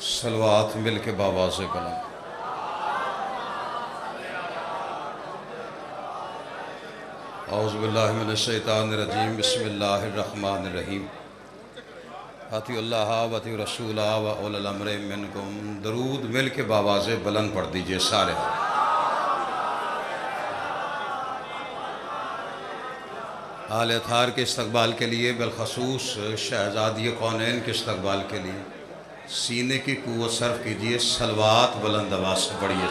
صلوات مل کے باواز بلند۔ اعوذ باللہ من الشیطان الرجیم، بسم اللہ الرحمن الرحیم۔ اطیعوا اللہ و اطیعوا الرسول و اولی الامر منکم۔ درود مل کے باواز بلند پڑھ دیجئے سارے۔ آل اطہار کے استقبال کے لیے، بالخصوص شہزادی کونین کے استقبال کے لیے سینے کی قوت صرف کیجئے، صلوات بلند آواز سے پڑھیے۔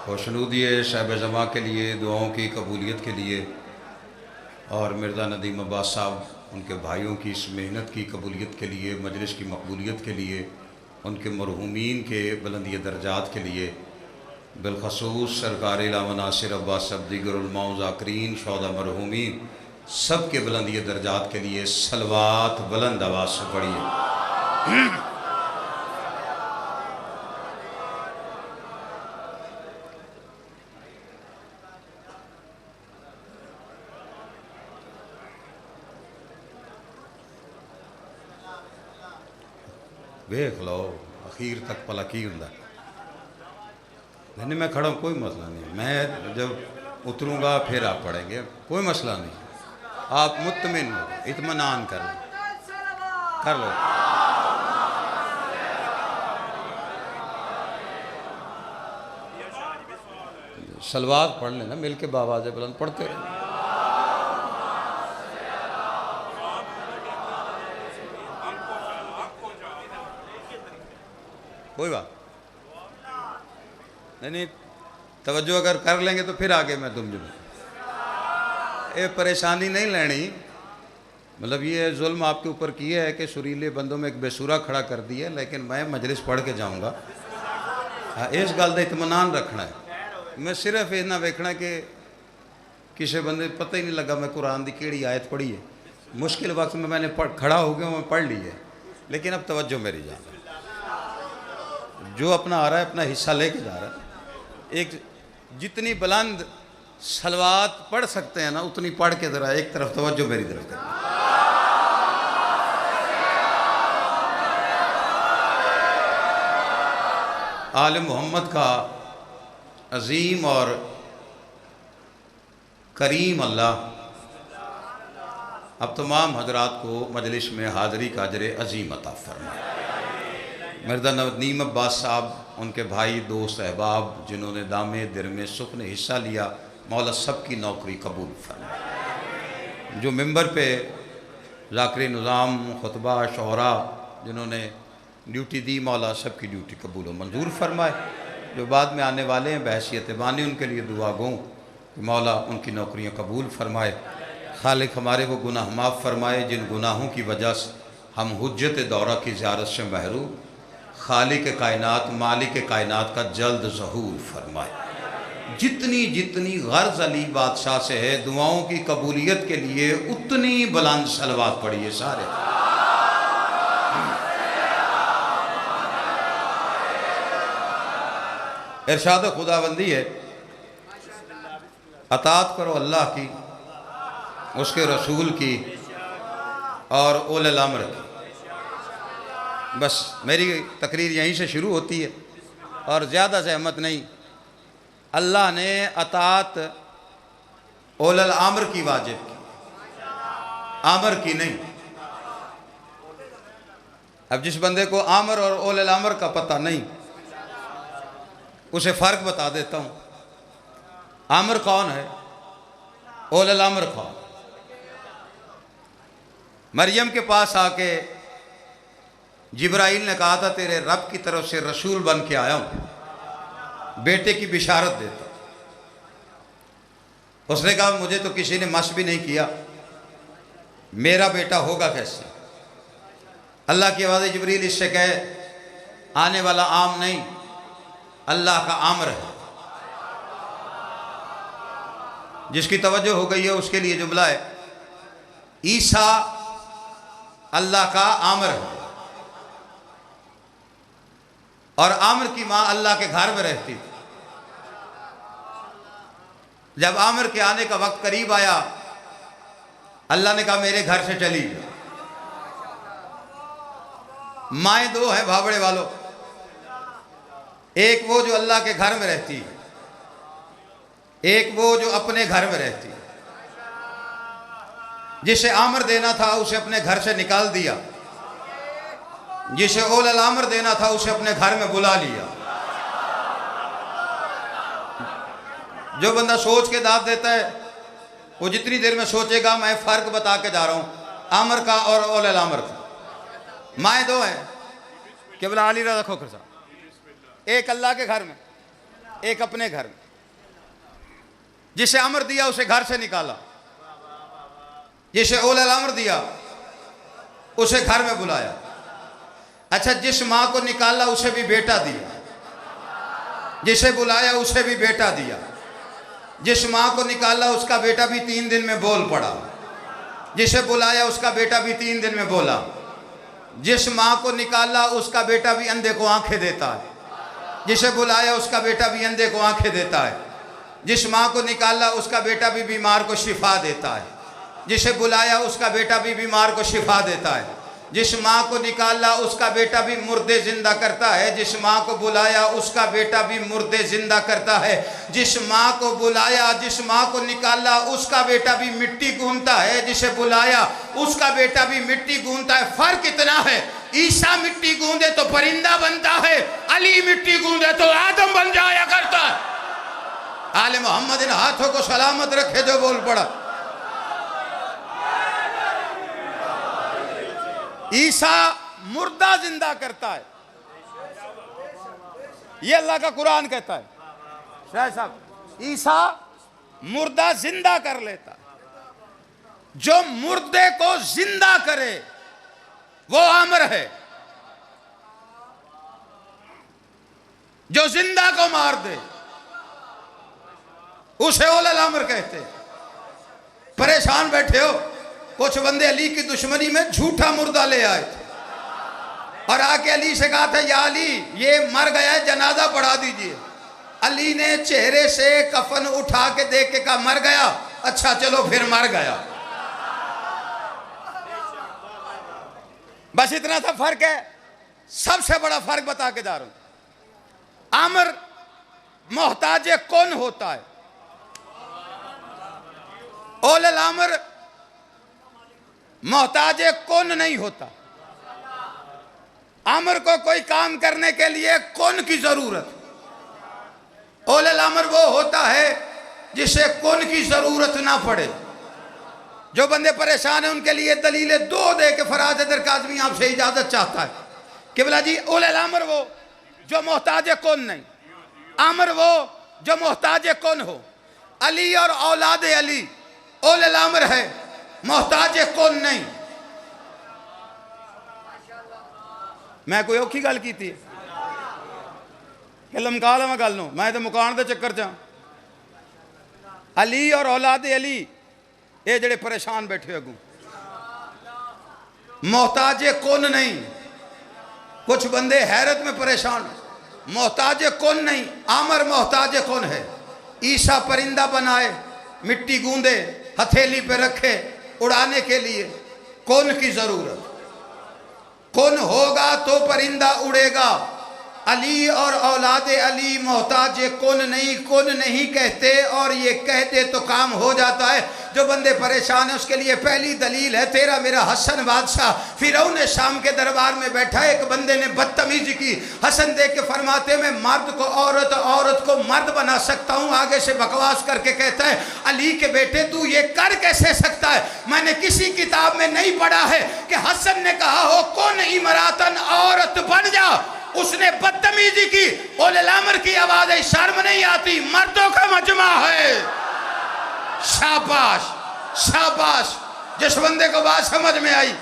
خوشنودی صاحب جماع کے لیے، دعاؤں کی قبولیت کے لیے، اور مرزا ندیم عباس صاحب ان کے بھائیوں کی اس محنت کی قبولیت کے لیے، مجلس کی مقبولیت کے لیے، ان کے مرحومین کے بلندی درجات کے لیے، بالخصوص سرکار علامہ ناصر عباس صاحب، دیگر علماء و ذاکرین، شہداء مرحومین، سب کے بلندی درجات کے لیے صلوات بلند آواز سے پڑھیے۔ دیکھ لو اخیر تک پلا کی ہوں نہیں، میں کھڑا ہوں، کوئی مسئلہ نہیں، میں جب اتروں گا پھر آپ پڑھیں گے، کوئی مسئلہ نہیں، آپ مطمئن ہو، اطمینان کر لو۔ صلوات پڑھ لینا مل کے باواز بلند پڑھتے رہے۔ کوئی بات نہیں، توجہ اگر کر لیں گے تو پھر آگے میں دم جمع۔ یہ پریشانی نہیں لینی، مطلب یہ ظلم آپ کے اوپر کیا ہے کہ سریلے بندوں میں ایک بے سورہ کھڑا کر دیا، لیکن میں مجلس پڑھ کے جاؤں گا، اس گل کا اطمینان رکھنا ہے۔ میں صرف یہ نہ ویکھنا کہ کسی بندے پتہ ہی نہیں لگا میں قرآن دی کیڑی آیت پڑھی ہے، مشکل وقت میں نے کھڑا ہو گیا، میں پڑھ لی ہے، لیکن اب توجہ میری جان، جو اپنا آ رہا ہے اپنا حصہ لے کے جا رہا ہے، ایک جتنی بلند صلوات پڑھ سکتے ہیں نا اتنی پڑھ کے ذرا ایک طرف توجہ میری طرف کریں۔ آل محمد کا عظیم اور کریم اللہ اب تمام حضرات کو مجلس میں حاضری کا اجر عظیم عطا فرمائے۔ مرزا ندیم عباس صاحب، ان کے بھائی، دوست، احباب جنہوں نے دامے درمے سکھ نے حصہ لیا، مولا سب کی نوکری قبول فرمائے۔ جو ممبر پہ ذاکر نظام، خطبہ، شعراء جنہوں نے ڈیوٹی دی، مولا سب کی ڈیوٹی قبول و منظور فرمائے۔ جو بعد میں آنے والے ہیں بحیثیت بانی، ان کے لیے دعا گوں کہ مولا ان کی نوکریاں قبول فرمائے۔ خالق ہمارے وہ گناہ معاف فرمائے جن گناہوں کی وجہ سے ہم حجت دورہ کی زیارت سے محروم، خالق کائنات، مالک کائنات کا جلد ظہور فرمائے۔ جتنی جتنی غرض علی بادشاہ سے ہے دعاؤں کی قبولیت کے لیے اتنی بلند صلوات پڑھیے سارے۔ ارشاد خداوندی ہے، اطاعت کرو اللہ کی، اس کے رسول کی، اور اولی الامر کی۔ بس میری تقریر یہیں سے شروع ہوتی ہے اور زیادہ زحمت نہیں۔ اللہ نے اطاعت اولی الامر کی واجب کی، آمر کی نہیں۔ اب جس بندے کو آمر اور اولی الامر کا پتہ نہیں، اسے فرق بتا دیتا ہوں۔ آمر کون ہے؟ اولی الامر کون؟ مریم کے پاس آ کے جبرائیل نے کہا تھا تیرے رب کی طرف سے رسول بن کے آیا ہوں، بیٹے کی بشارت دیتا۔ اس نے کہا مجھے تو کسی نے مس بھی نہیں کیا، میرا بیٹا ہوگا کیسے؟ اللہ کی آواز جبریل اس سے کہے آنے والا عام نہیں، اللہ کا آمر ہے۔ جس کی توجہ ہو گئی ہے اس کے لیے جملہ ہے، عیسیٰ اللہ کا آمر ہے، اور عامر کی ماں اللہ کے گھر میں رہتی تھی۔ جب عامر کے آنے کا وقت قریب آیا، اللہ نے کہا میرے گھر سے چلی جا۔ مائیں دو ہیں بھاوڑے والوں، ایک وہ جو اللہ کے گھر میں رہتی ہے، ایک وہ جو اپنے گھر میں رہتی ہے۔ جسے آمر دینا تھا اسے اپنے گھر سے نکال دیا، جسے اول الامر دینا تھا اسے اپنے گھر میں بلا لیا۔ جو بندہ سوچ کے دعوت دیتا ہے وہ جتنی دیر میں سوچے گا، میں فرق بتا کے جا رہا ہوں آمر کا اور اول الامر کا۔ مائیں دو ہیں، قبلہ علی رضا کھوکھر صاحب، ایک اللہ کے گھر میں، ایک اپنے گھر میں۔ جسے امر دیا اسے گھر سے نکالا، جسے اول الامر دیا اسے گھر میں بلایا۔ اچھا، جس ماں کو نکالا اسے بھی بیٹا دیا، جسے بلایا اسے بھی بیٹا دیا۔ جس ماں کو نکالا اس کا بیٹا بھی 3 دن میں بول پڑا، جسے بلایا اس کا بیٹا بھی 3 دن میں بولا۔ جس ماں کو نکالا اس کا بیٹا بھی اندھے کو آنکھیں دیتا ہے، جسے بلایا اس کا بیٹا بھی اندھے کو آنکھیں دیتا ہے۔ جس ماں کو نکالا اس کا بیٹا بھی بیمار کو شفا دیتا ہے، جسے بلایا اس کا بیٹا بھی بیمار کو شفا دیتا ہے۔ جس ماں کو نکالا اس کا بیٹا بھی مردے زندہ کرتا ہے، جس ماں کو بلایا اس کا بیٹا بھی مردے زندہ کرتا ہے۔ جس ماں کو بلایا، جس ماں کو نکالا اس کا بیٹا بھی مٹی گونتا ہے، جسے بلایا اس کا بیٹا بھی مٹی گونتا ہے۔ فرق اتنا ہے، عیسیٰ مٹی گوندے تو پرندہ بنتا ہے، علی مٹی گوندے تو آدم بن جایا کرتا ہے۔ آل محمد ان ہاتھوں کو سلامت رکھے جو بول پڑا۔ عیسیٰ مردہ زندہ کرتا ہے، یہ اللہ کا قرآن کہتا ہے۔ شاہ صاحب، عیسیٰ مردہ زندہ کر لیتا ہے۔ جو مردے کو زندہ کرے وہ آمر ہے، جو زندہ کو مار دے اسے اول الامر کہتے۔ پریشان بیٹھے ہو، کچھ بندے علی کی دشمنی میں جھوٹا مردہ لے آئے تھے اور آ کے علی سے کہا تھا یا علی یہ مر گیا ہے، جنازہ پڑھا دیجئے۔ علی نے چہرے سے کفن اٹھا کے دیکھ کے کہا مر گیا، اچھا چلو پھر مر گیا۔ بس اتنا سا فرق ہے، سب سے بڑا فرق بتا کے جا رہا ہوں۔ آمر محتاج کن ہوتا ہے، اول الامر محتاج کن نہیں ہوتا۔ آمر کو کوئی کام کرنے کے لیے کن کی ضرورت، اول الامر وہ ہوتا ہے جسے کن کی ضرورت نہ پڑے۔ جو بندے پریشان ہیں ان کے لیے دلیل 2 دے کے فراز حیدر کاظمی آپ سے اجازت چاہتا ہے۔ قبلہ جی، اول الامر وہ جو محتاج کن نہیں، آمر وہ جو محتاج کن ہو۔ علی اور اولاد علی اول الامر ہے، محتاج کن نہیں۔ میں کوئی اوکھی گل کی تھی کہ لمکا لما گل نو، میں تو مکان دے چکر چاں۔ علی اور اولاد علی اے جڑے پریشان بیٹھے اگوں، محتاج کن نہیں۔ کچھ بندے حیرت میں پریشان، محتاج کن نہیں، آمر محتاج کن ہے۔ عیسیٰ پرندہ بنائے، مٹی گوندے، ہتھیلی پہ رکھے اڑانے کے لیے، کن کی ضرورت۔ کن ہوگا تو پرندہ اڑے گا۔ علی اور اولاد علی محتاج کن نہیں، کن نہیں کہتے، اور یہ کہتے تو کام ہو جاتا ہے۔ جو بندے پریشان ہیں اس کے لیے پہلی دلیل ہے تیرا میرا حسن بادشاہ۔ فرعون شام کے دربار میں بیٹھا، ایک بندے نے بدتمیزی کی، حسن دیکھ کے فرماتے میں مرد کو عورت، عورت کو مرد بنا سکتا ہوں۔ آگے سے بکواس کر کے کہتا ہے علی کے بیٹے تو یہ کر کیسے سکتا ہے؟ میں نے کسی کتاب میں نہیں پڑھا ہے کہ حسن نے کہا ہو کن امراتن، عورت بن جا۔ اس نے بدتمیزی کی، اول الامر کی آواز ہے، شرم نہیں آتی؟ مردوں کا مجمع ہے۔ شاباش شاباش، جس بندے کو بات سمجھ میں آئی۔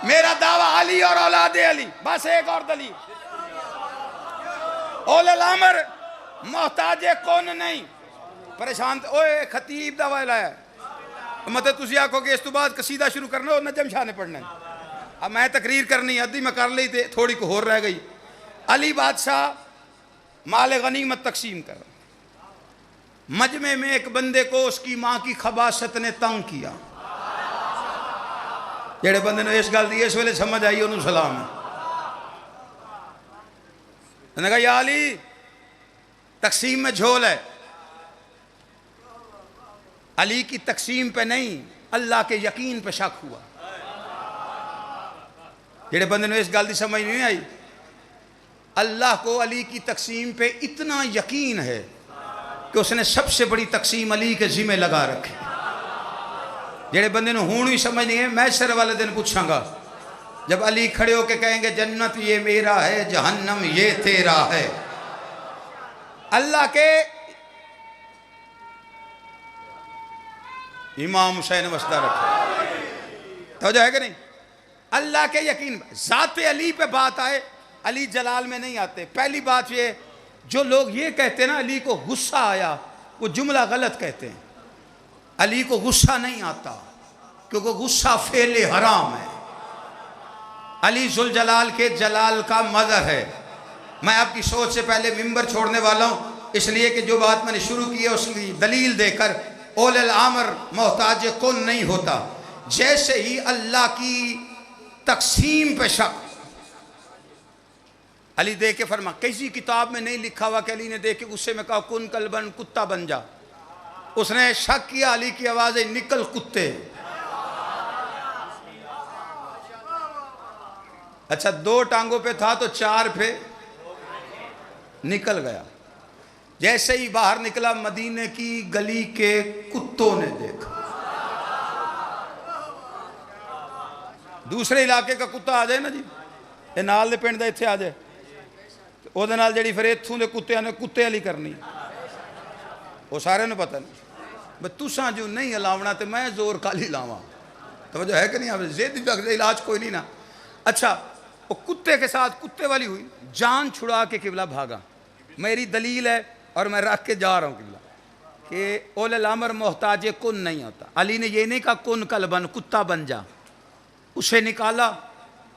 میرا دعویٰ علی اور اولاد علی۔ بس ایک اور دلیل، اول الامر محتاج کون نہیں۔ پریشان اوے خطیب دعویٰ لایا مطلب تسی آکھو کہ اس تو بعد قصیدہ شروع کرنا اور نجم شاہ نے پڑھنا ہے۔ اب میں تقریر کرنی ادھی میں کر لی تھے، تھوڑی کو ہور رہ گئی۔ علی بادشاہ مال غنیمت تقسیم کر، مجمع میں ایک بندے کو اس کی ماں کی خباثت نے تنگ کیا، جڑے بندے نے اس گل دی اس ویلے سمجھ آئی انہوں سلام ہے. انہوں نے کہا یا علی تقسیم میں جھول ہے. علی کی تقسیم پہ نہیں اللہ کے یقین پہ شک ہوا. جڑے بندے نے اس گل دی سمجھ نہیں آئی. اللہ کو علی کی تقسیم پہ اتنا یقین ہے کہ اس نے سب سے بڑی تقسیم علی کے ذمہ لگا رکھی. جڑے بندے نے ہون ہی سمجھ نہیں ہے میں سر والے دن پوچھاں گا جب علی کھڑے ہو کے کہیں گے جنت یہ میرا ہے جہنم یہ تیرا ہے. اللہ کے امام حسین وسطہ رکھے توجہ ہے کہ نہیں. اللہ کے یقین ذات علی پہ بات آئے علی جلال میں نہیں آتے. پہلی بات یہ جو لوگ یہ کہتے ہیں نا علی کو غصہ آیا وہ جملہ غلط کہتے ہیں. علی کو غصہ نہیں آتا کیونکہ غصہ فعل حرام ہے. علی ذوالجلال کے جلال کا مظہر ہے. میں آپ کی سوچ سے پہلے ممبر چھوڑنے والا ہوں اس لیے کہ جو بات میں نے شروع کی ہے اس کی دلیل دے کر اول الامر محتاج کن نہیں ہوتا. جیسے ہی اللہ کی تقسیم پہ شک علی دے کے فرما کسی کتاب میں نہیں لکھا ہوا کہ علی نے دیکھ کے غصے میں کہا کن کلبن کتا بن جا. اس نے شک کیا علی کی آوازیں نکل کتے. اچھا 2 ٹانگوں پہ تھا تو 4 پہ نکل گیا. جیسے ہی باہر نکلا مدینے کی گلی کے کتوں نے دیکھا. دوسرے علاقے کا کتا آ جائے نا جی یہ نال دے پنڈ دا اتھے آ جائے او دے نال جڑی پھر اتھوں دے کتیاں نے کتے والی کرنی وہ سارے نے پتہ نہیں. بس تساں جو نہیں ہلاونا تے میں زور کالی لاواں. توجہ ہے کہ نہیں. آپ زید علاج کوئی نہیں نا. اچھا وہ کتے کے ساتھ کتے والی ہوئی جان چھڑا کے قبلہ بھاگا. میری دلیل ہے اور میں رکھ کے جا رہا ہوں قبلہ کہ اول الامر محتاج کن نہیں ہوتا. علی نے یہ نہیں کہا کن کلبن کتا بن جا. اسے نکالا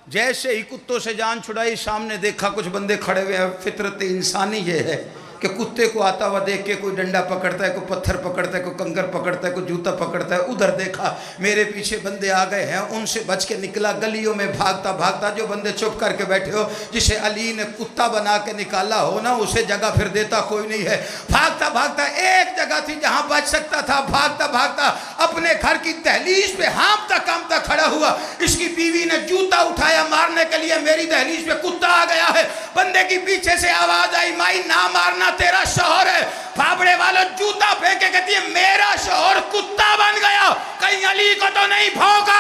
جیسے ہی کتوں سے جان چھڑائی سامنے دیکھا کچھ بندے کھڑے ہوئے ہیں. فطرت انسانی یہ ہے کہ کتے کو آتا ہوا دیکھ کے کوئی ڈنڈا پکڑتا ہے کوئی پتھر پکڑتا ہے کوئی کنگر پکڑتا ہے کوئی جوتا پکڑتا ہے. ادھر دیکھا میرے پیچھے بندے آ گئے ہیں ان سے بچ کے نکلا گلیوں میں بھاگتا بھاگتا. جو بندے چپ کر کے بیٹھے ہو جسے علی نے کتا بنا کے نکالا ہو نا اسے جگہ پھر دیتا کوئی نہیں ہے. بھاگتا بھاگتا ایک جگہ تھی جہاں بچ سکتا تھا. بھاگتا بھاگتا اپنے گھر کی دہلیز پہ ہانپتا کانپتا کھڑا ہوا. اس کی بیوی نے جوتا اٹھایا مارنے کے لیے میری دہلیز پہ کتا آ گیا ہے. بندے کی پیچھے سے آواز آئی مائی نہ مارنا تیرا شوہر ہے. پھاپڑے والا جوتا پھینکے کہتی ہے میرا شوہر کتا بن گیا. کہیں علی کو تو نہیں بھونکا